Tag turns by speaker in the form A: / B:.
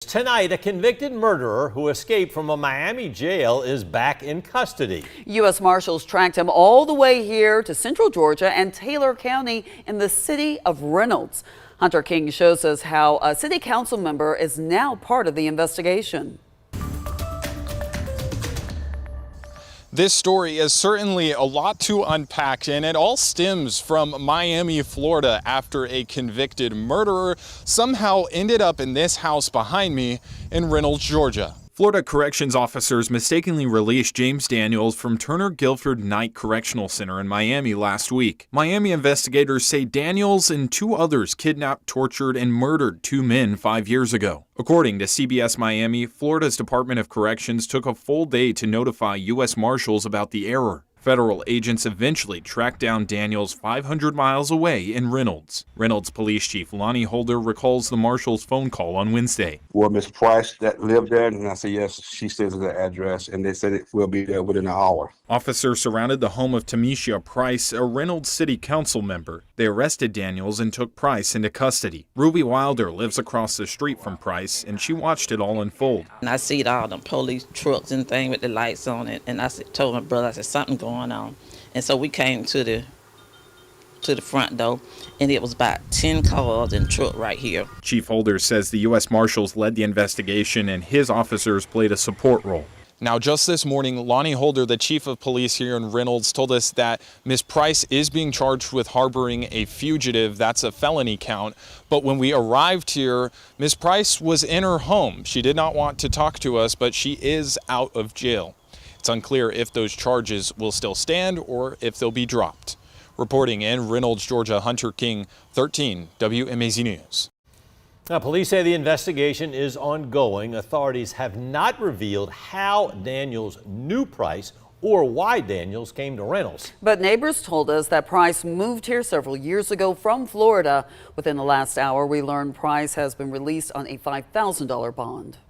A: Tonight, a convicted murderer who escaped from a Miami jail is back in custody.
B: U.S. Marshals tracked him all the way here to central Georgia and Taylor County in the city of Reynolds. Hunter King shows us how a city council member is now part of the investigation.
C: This story is certainly a lot to unpack, and it all stems from Miami, Florida, after a convicted murderer somehow ended up in this house behind me in Reynolds, Georgia. Florida corrections officers mistakenly released James Daniels from Turner Guilford Knight Correctional Center in Miami last week. Miami investigators say Daniels and two others kidnapped, tortured, and murdered two men 5 years ago. According to CBS Miami, Florida's Department of Corrections took a full day to notify U.S. Marshals about the error. Federal agents eventually tracked down Daniels 500 miles away in Reynolds. Reynolds Police Chief Lonnie Holder recalls the Marshals' phone call on Wednesday.
D: Well, Miss Price that lived there, and I said, yes, she says the address, and they said it will be there within an hour.
C: Officers surrounded the home of Tamisha Price, a Reynolds City Council member. They arrested Daniels and took Price into custody. Ruby Wilder lives across the street from Price, and she watched it all unfold.
E: And I see all them police trucks and things with the lights on it, and told my brother, I said, something going on. And so we came to the front door, and it was about 10 cars and truck right here.
C: Chief Holder says the U.S. Marshals led the investigation and his officers played a support role. Now, just this morning, Lonnie Holder, the chief of police here in Reynolds, told us that Ms. Price is being charged with harboring a fugitive. That's a felony count. But when we arrived here, Ms. Price was in her home. She did not want to talk to us, but she is out of jail. It's unclear if those charges will still stand or if they'll be dropped. Reporting in Reynolds, Georgia, Hunter King, 13 WMAZ News.
A: Now, police say the investigation is ongoing. Authorities have not revealed how Daniels knew Price or why Daniels came to Reynolds.
B: But neighbors told us that Price moved here several years ago from Florida. Within the last hour, we learned Price has been released on a $5,000 bond.